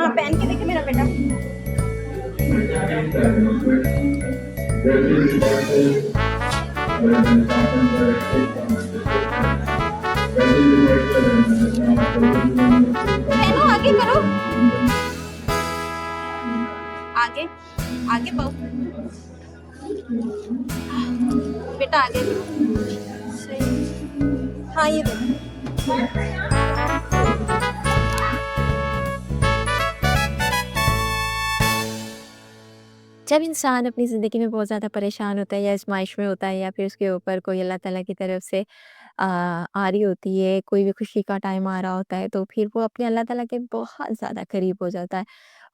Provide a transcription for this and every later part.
हाँ, पहन के देखे मेरा बेटा। पहनो, आगे करो, आगे आगे बेटा आगे करो। सही। हाँ, ये देखो। जब इंसान अपनी ज़िंदगी में बहुत ज़्यादा परेशान होता है या आज़माइश में होता है या फिर उसके ऊपर कोई अल्लाह ताला की तरफ से आ रही होती है, कोई भी खुशी का टाइम आ रहा होता है, तो फिर वो अपने अल्लाह ताला के बहुत ज़्यादा करीब हो जाता है।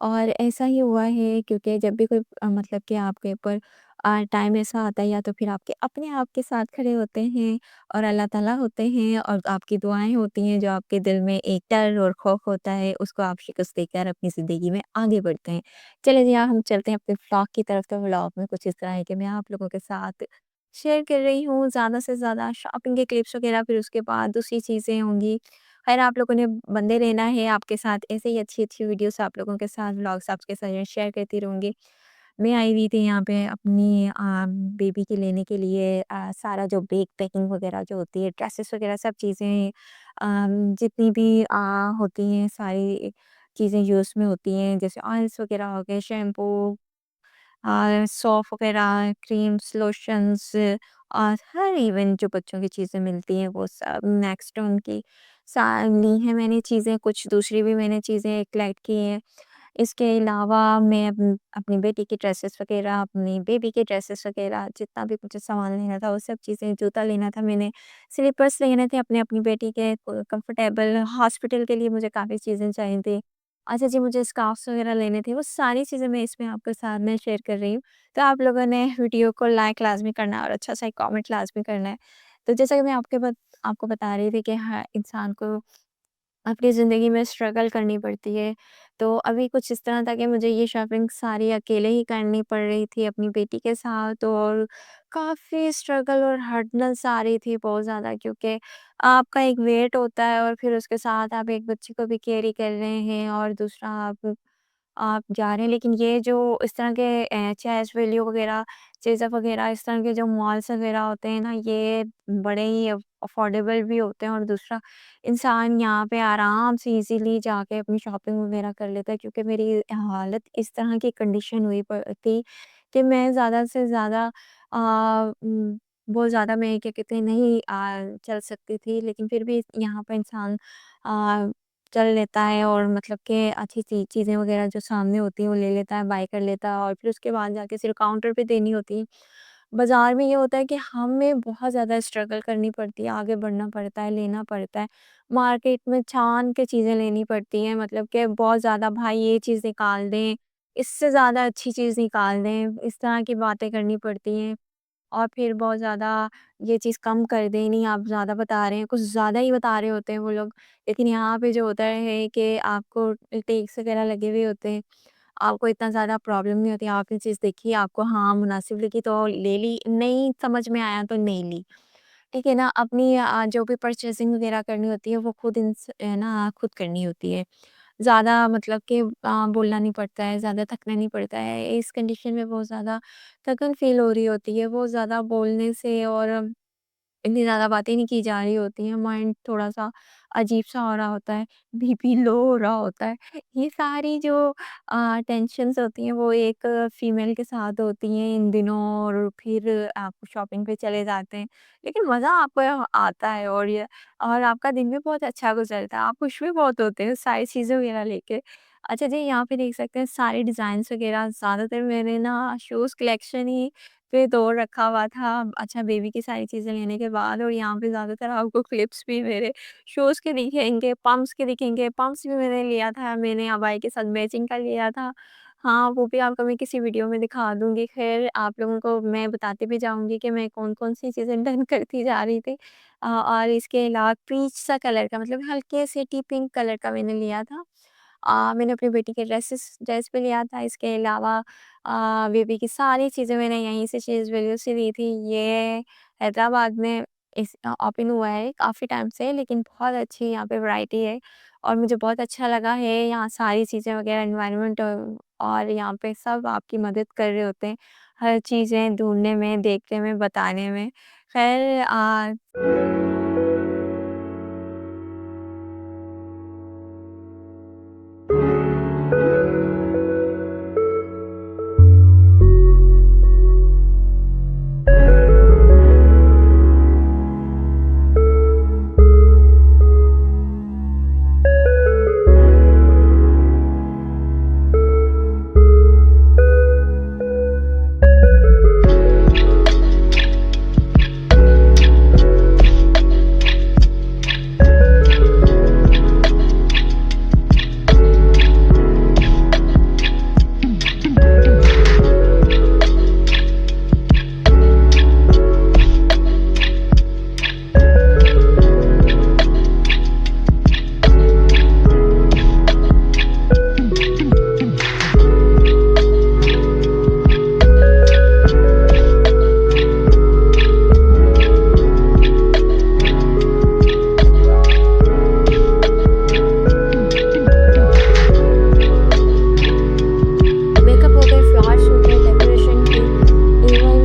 और ऐसा ही हुआ है क्योंकि जब भी कोई मतलब कि आपके ऊपर टाइम ऐसा आता है या तो फिर आपके अपने आप के साथ खड़े होते हैं और अल्लाह ताला होते हैं और आपकी दुआएँ होती हैं, जो आपके दिल में एक डर और खौफ होता है, उसको आप शिकस्त देकर अपनी ज़िंदगी में आगे बढ़ते हैं। चलिए जी, हम चलते हैं अपने व्लॉग की तरफ। तो व्लॉग में कुछ इस तरह है कि मैं आप लोगों के साथ शेयर कर रही हूँ ज़्यादा से ज़्यादा शॉपिंग के क्लिप्स वगैरह, फिर उसके बाद दूसरी चीज़ें होंगी। ख़ैर, आप लोगों ने बने रहना है आपके साथ, ऐसे ही अच्छी-अच्छी वीडियोज़ आप लोगों के साथ, व्लॉग्स आपके साथ शेयर करती रहूँगी। मैं आई हुई थी यहाँ पे अपनी बेबी के लेने के लिए सारा जो बैग पैकिंग वगैरह जो होती है, ड्रेसेस वगैरह सब चीज़ें जितनी भी होती हैं सारी चीज़ें यूज़ में होती हैं, जैसे ऑयल्स वगैरह हो गए, शैम्पू, सौंफ वगैरह, क्रीम्स, लोशंस और हर इवन जो बच्चों की चीज़ें मिलती हैं वो सब नेक्स्ट उनकी सा ली हैं मैंने चीज़ें, कुछ दूसरी भी मैंने चीज़ें कलेक्ट की हैं। इसके अलावा मैं अपनी बेटी की ड्रेसेस वगैरह, अपनी बेबी के ड्रेसेस वगैरह, जितना भी मुझे सामान लेना था वो सब चीज़ें, जूता लेना था मैंने, स्लीपर्स लेने थे अपनी बेटी के कंफर्टेबल, हॉस्पिटल के लिए मुझे काफ़ी चीज़ें चाहिए थी। अच्छा जी, मुझे स्कार्फ्स वगैरह लेने थे, वो सारी चीज़ें मैं इसमें आपके साथ में शेयर कर रही हूँ। तो आप लोगों ने वीडियो को लाइक लाज़मी करना है और अच्छा-सा एक कमेंट लाज़मी करना है। तो जैसा कि मैं आपको बता रही थी कि हाँ, इंसान को अपनी ज़िंदगी में स्ट्रगल करनी पड़ती है। तो अभी कुछ इस तरह था कि मुझे ये शॉपिंग सारी अकेले ही करनी पड़ रही थी अपनी बेटी के साथ, और काफ़ी स्ट्रगल और हर्डल्स आ रही थी बहुत ज़्यादा, क्योंकि आपका एक वेट होता है और फिर उसके साथ आप एक बच्चे को भी कैरी कर रहे हैं और दूसरा आप जा रहे हैं। लेकिन ये जो इस तरह के चेस वैल्यू वगैरह, चेज़अप वगैरह, इस तरह के जो मॉल्स वगैरह होते हैं ना, ये बड़े ही अफोर्डेबल भी होते हैं और दूसरा इंसान यहाँ पे आराम से इज़ीली जाके अपनी शॉपिंग वगैरह कर लेता है, क्योंकि मेरी हालत इस तरह की कंडीशन हुई थी कि मैं ज़्यादा से ज़्यादा बहुत ज़्यादा मैं क्या कहते हैं नहीं चल सकती थी, लेकिन फिर भी यहाँ पे इंसान अ, चल लेता है और मतलब कि अच्छी चीज़ें वगैरह जो सामने होती हैं वो ले लेता है, बाय कर लेता है और फिर उसके बाद जाके सिर्फ काउंटर पे देनी होती है। बाज़ार में ये होता है कि हमें बहुत ज़्यादा स्ट्रगल करनी पड़ती है, आगे बढ़ना पड़ता है, लेना पड़ता है। मार्केट में छान के चीज़ें लेनी पड़ती हैं, मतलब कि बहुत ज़्यादा भाई ये चीज़ निकाल दें, इससे ज़्यादा अच्छी चीज़ निकाल दें, इस तरह की बातें करनी पड़ती हैं। और फिर बहुत ज़्यादा ये चीज़ कम कर दें, नहीं आप ज़्यादा बता रहे हैं, कुछ ज़्यादा ही बता रहे होते हैं वो लोग। लेकिन यहाँ पे जो होता है कि आपको टैक्स वगैरह लगे हुए होते हैं, आपको इतना ज़्यादा प्रॉब्लम नहीं होती, आपने चीज़ देखी, आपको हाँ, मुनासिब लगी तो ले ली, नहीं समझ में आया तो नहीं ली। ठीक है ना? अपनी जो भी परचेज़िंग वगैरह करनी होती है वो खुद ना खुद करनी होती है। ज़्यादा मतलब कि बोलना नहीं पड़ता है, ज़्यादा थकना नहीं पड़ता है। इस कंडीशन में बहुत ज़्यादा थकन फ़ील हो रही होती है, बहुत ज़्यादा बोलने से और इतनी ज़्यादा बातें नहीं की जा रही होती हैं, माइंड थोड़ा-सा अजीब-सा हो रहा होता है, बीपी लो हो रहा होता है। ये सारी जो टेंशन्स होती हैं वो एक फीमेल के साथ होती हैं इन दिनों, और फिर आप शॉपिंग पे चले जाते हैं। लेकिन मज़ा आपको आता है और आपका दिन भी बहुत अच्छा गुज़रता है, आप खुश भी बहुत होते हैं सारी चीज़ें वग़ैरह लेके। अच्छा जी, यहाँ पे देख सकते हैं सारे डिज़ाइन्स वग़ैरह, ज़्यादातर मैंने ना शूज़ कलेक्शन ही पे तोड़ रखा हुआ था। अच्छा, बेबी की सारी चीज़ें लेने के बाद, और यहाँ पे ज़्यादातर आपको क्लिप्स भी मेरे शूज़ के दिखेंगे, पम्प्स के दिखेंगे। पम्प्स भी मैंने लिया था, मैंने अबाई के साथ मैचिंग का लिया था। हाँ, वो भी आपको मैं किसी वीडियो में दिखा दूँगी। ख़ैर, आप लोगों को मैं बताती भी जाऊँगी कि मैं कौन-कौन सी चीज़ें डन करती जा रही थी। और इसके अलावा पीच सा कलर का, मतलब हल्के से टी पिंक कलर का मैंने लिया था। मैंने अपनी बेटी के ड्रेस भी लिया था। इसके अलावा बेबी की सारी चीज़ें मैंने यहीं से चीज़ वैल्यू से ली थी। ये हैदराबाद में ओपन हुआ है काफ़ी टाइम से, लेकिन बहुत अच्छी यहाँ पे वैरायटी है और मुझे बहुत अच्छा लगा है यहाँ सारी चीज़ें वगैरह एनवायरनमेंट और यहाँ पे सब आपकी मदद कर रहे होते हैं, हर चीज़ें ढूँढने में, देखने में, बताने में। ख़ैर मेकअप हो गए, फ्लावर्स हो गए, डेकोरेशन की, इवन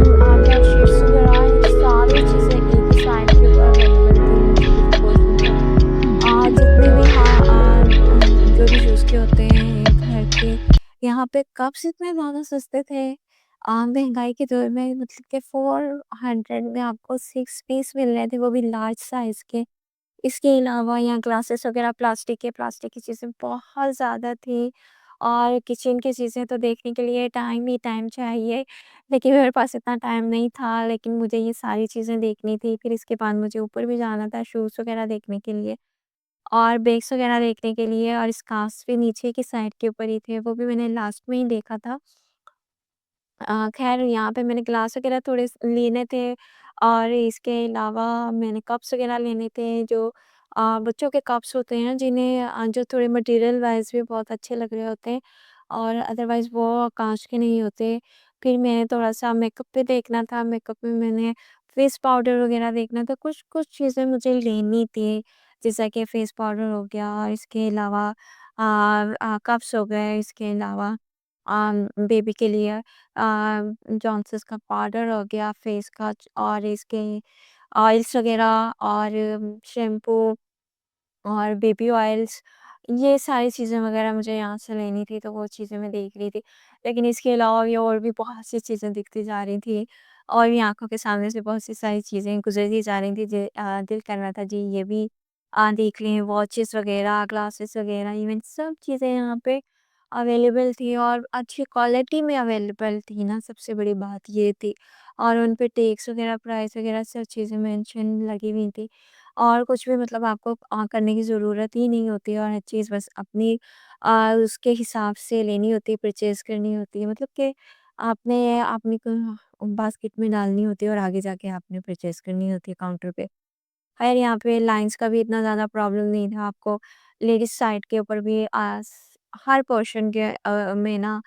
बेडशीट्स वगैरह, ये सारी चीज़ें एक ही साइट के ऊपर अवेलेबल थी, मुझे किसी क्वेश्चन का जितने भी जो भी यूज़ के होते हैं घर के, यहाँ पे कप्स इतने ज़्यादा सस्ते थे महंगाई के दौर में, मतलब कि 400 में आपको 6 पीस मिल रहे थे, वो भी लार्ज साइज़ के। इसके अलावा यहाँ ग्लासेस वगैरह प्लास्टिक की चीज़ें बहुत ज़्यादा थी और किचन की चीज़ें तो देखने के लिए टाइम ही टाइम चाहिए, लेकिन मेरे पास इतना टाइम नहीं था, लेकिन मुझे ये सारी चीज़ें देखनी थी। फिर इसके बाद मुझे ऊपर भी जाना था शूज़ वगैरह देखने के लिए और बैग्स वगैरह देखने के लिए और स्कार्फ़्स भी नीचे की साइड के ऊपर ही थे, वो भी मैंने लास्ट में ही देखा था। ख़ैर यहाँ पे मैंने ग्लास वग़ैरह थोड़े स लेने थे और इसके अलावा मैंने कप्स वग़ैरह लेने थे जो बच्चों के कप्स होते हैं जिन्हें जो थोड़े मटेरियल वाइज़ भी बहुत अच्छे लग रहे होते हैं और अदरवाइज़ वो काँच के नहीं होते। फिर मैंने थोड़ा-सा मेकअप पे देखना था, मेकअप में मैंने फेस पाउडर वग़ैरह देखना था, कुछ-कुछ चीज़ें मुझे लेनी थी, जैसा कि फेस पाउडर हो गया और इसके अलावा कप्स हो गए, इसके अलावा बेबी के लिए जॉनसन्स का पाउडर हो गया फेस का और इसके ऑयल्स वगैरह और शैम्पू और बेबी ऑयल्स, ये सारी चीज़ें वगैरह मुझे यहाँ से लेनी थी, तो वो चीज़ें मैं देख रही थी। लेकिन इसके अलावा भी और भी बहुत सी चीज़ें दिखती जा रही थी और भी आँखों के सामने से बहुत सी सारी चीज़ें गुज़रती जा रही थी दिल कर रहा था जी ये भी देख लें, वॉचेस वगैरह, ग्लासेस वगैरह, इवन सब चीज़ें यहाँ पे अवेलेबल थी और अच्छी क्वालिटी में अवेलेबल थी ना, सबसे बड़ी बात ये थी। और उन पे टैग्स वगैरह, प्राइस वगैरह सब चीज़ें मेंशन लगी हुई थी। और कुछ भी मतलब आपको करने की ज़रूरत ही नहीं होती है और हर चीज़ बस अपनी उसके हिसाब से लेनी होती है, परचेज़ करनी होती है। मतलब कि आपने अपनी बास्केट में डालनी होती है और आगे जाके आपने परचेज़ करनी होती है काउंटर पे। ख़ैर यहाँ पे लाइन्स का भी इतना ज़्यादा प्रॉब्लम नहीं था आपको। लेडीज़ साइड के ऊपर भी हर पोर्शन के में ना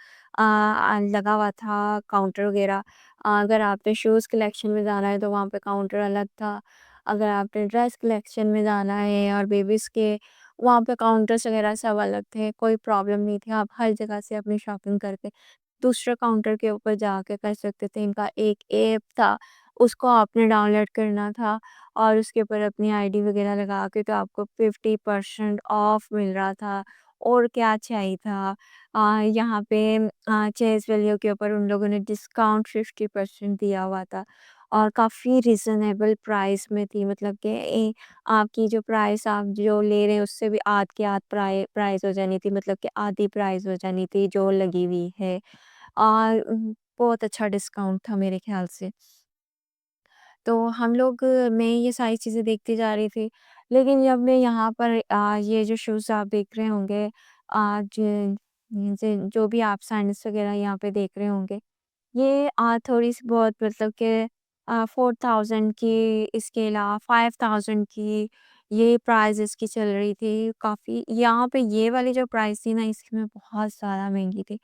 लगा हुआ था काउंटर वग़ैरह। अगर आपने शूज़ कलेक्शन में जाना है तो वहाँ पे काउंटर अलग था। अगर आपने ड्रेस कलेक्शन में जाना है और बेबीज़ के, वहाँ पे काउंटर्स वग़ैरह सब अलग थे, कोई प्रॉब्लम नहीं थी। आप हर जगह से अपनी शॉपिंग करके दूसरे काउंटर के ऊपर जाके कर सकते थे। इनका एक ऐप था, उसको आपने डाउनलोड करना था और उसके ऊपर अपनी आईडी वग़ैरह लगा के तो आपको 50% ऑफ मिल रहा था। और क्या चाहिए था? यहाँ पे चेज़ वैल्यू के ऊपर उन लोगों ने डिस्काउंट 50% दिया हुआ था और काफ़ी रीज़नेबल प्राइस में थी, मतलब कि आपकी जो प्राइस आप जो ले रहे हैं उससे भी आध के आध प्राइस हो जानी थी, मतलब कि आधी प्राइस हो जानी थी जो लगी हुई है। और बहुत अच्छा डिस्काउंट था मेरे ख़्याल से। तो हम लोग मैं ये सारी चीज़ें देखती जा रही थी। लेकिन जब मैं यहाँ पर ये जो शूज़ आप देख रहे होंगे ज जे जो भी आप सैंडल्स वग़ैरह यहाँ पे देख रहे होंगे, ये थोड़ी-सी बहुत मतलब कि 4000 की, इसके अलावा 5000 की, ये प्राइस इसकी चल रही थी काफ़ी। यहाँ पे ये वाली जो प्राइस थी ना इसमें बहुत ज़्यादा महँगी थी।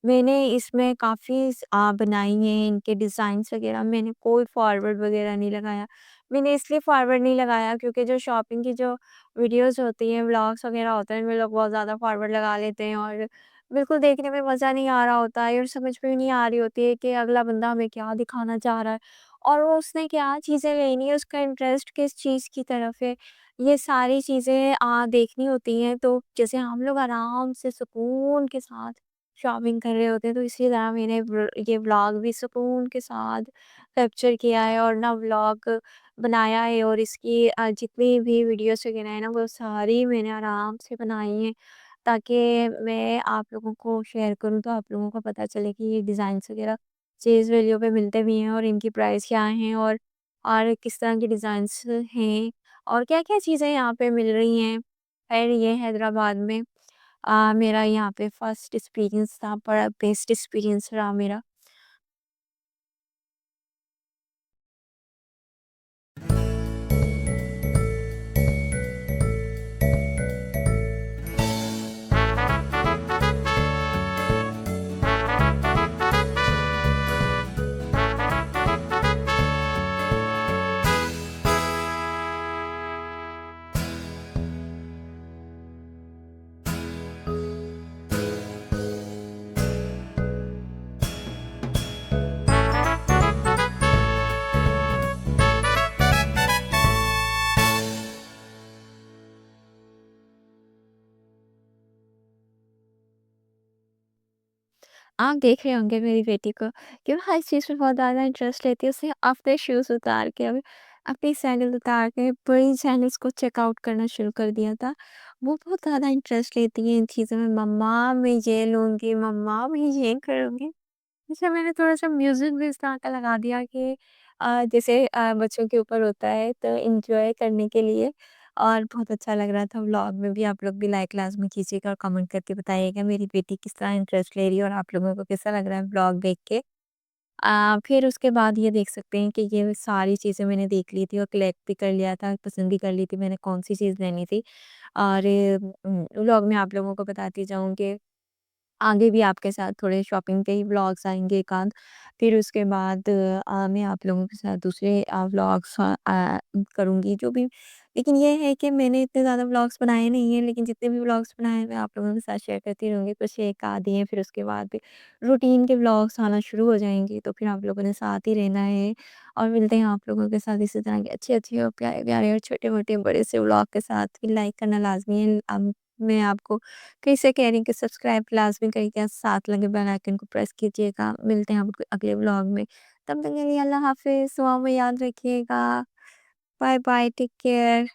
मैंने इसमें काफ़ी बनाई हैं इनके डिज़ाइन्स वग़ैरह, मैंने कोई फॉरवर्ड वग़ैरह नहीं लगाया। मैंने इसलिए फॉरवर्ड नहीं लगाया क्योंकि जो शॉपिंग की जो वीडियोज़ होती हैं, व्लॉग्स वगैरह होते हैं, इनमें लोग बहुत ज़्यादा फॉरवर्ड लगा लेते हैं और बिल्कुल देखने में मज़ा नहीं आ रहा होता है और समझ में नहीं आ रही होती है कि अगला बंदा हमें क्या दिखाना चाह रहा है और वो उसने क्या चीज़ें लेनी है, उसका इंटरेस्ट किस चीज़ की तरफ है। ये सारी चीज़ें देखनी होती हैं, तो जैसे हम लोग आराम से सुकून के साथ शॉपिंग कर रहे होते हैं, तो इसी तरह मैंने ये व्लॉग भी सुकून के साथ कैप्चर किया है और ना व्लॉग बनाया है और इसकी जितनी भी वीडियोस वगैरह है ना वो सारी मैंने आराम से बनाई हैं ताकि मैं आप लोगों को शेयर करूँ तो आप लोगों को पता चले कि ये डिज़ाइंस वगैरह चीज़ वैल्यू पे मिलते भी हैं और इनकी प्राइस क्या हैं और किस तरह की डिज़ाइंस हैं और क्या-क्या चीज़ें यहाँ पे मिल रही हैं। ख़ैर ये हैदराबाद में मेरा यहाँ पे फर्स्ट एक्सपीरियंस था, बड़ा बेस्ट एक्सपीरियंस रहा मेरा। आप देख रहे होंगे मेरी बेटी को कि वो हर चीज़ में बहुत ज़्यादा इंटरेस्ट लेती है। उसने अपने शूज़ उतार के अपनी सैंडल उतार के बड़ी सैंडल्स को चेकआउट करना शुरू कर दिया था। वो बहुत ज़्यादा इंटरेस्ट लेती है इन चीज़ों में, मम्मा मैं ये लूँगी, मम्मा मैं ये करूँगी। अच्छा मैंने थोड़ा-सा म्यूज़िक भी इस तरह का लगा दिया कि जैसे बच्चों के ऊपर होता है तो एन्जॉय करने के लिए और बहुत अच्छा लग रहा था व्लॉग में भी। आप लोग भी लाइक लाज़मी कीजिएगा और कमेंट करके बताइएगा मेरी बेटी किस तरह इंटरेस्ट ले रही है और आप लोगों को कैसा लग रहा है व्लॉग देख के। फिर उसके बाद ये देख सकते हैं कि ये सारी चीज़ें मैंने देख ली थी और कलेक्ट भी कर लिया था, पसंद भी कर ली थी मैंने कौन-सी चीज़ लेनी थी। और व्लॉग में आप लोगों को बताती जाऊँ कि आगे भी आपके साथ थोड़े शॉपिंग के ही व्लॉग्स आएँगे एकांत। फिर उसके बाद मैं आप लोगों के साथ दूसरे व्लॉग्स करूँगी जो भी लेकिन ये है कि मैंने इतने ज़्यादा व्लॉग्स बनाए नहीं हैं, लेकिन जितने भी व्लॉग्स बनाए हैं मैं आप लोगों के साथ शेयर करती रहूँगी। कुछ एक आधे हैं, फिर उसके बाद भी रूटीन के व्लॉग्स आना शुरू हो जाएँगे, तो फिर आप लोगों ने साथ ही रहना है और मिलते हैं आप लोगों के साथ इसी तरह के अच्छे-अच्छे और प्यारे-प्यारे और छोटे-मोटे बड़े से व्लॉग के साथ। फिर लाइक करना लाज़मी है। मैं आपको फिर से कह रही हूँ कि सब्सक्राइब लाज़मी करिएगा, साथ लगे बेल आइकन को प्रेस कीजिएगा। मिलते हैं आपको अगले व्लॉग में। तब तक के लिए अल्लाह हाफ़िज़, दुआ में याद रखिएगा। Bye bye, take care.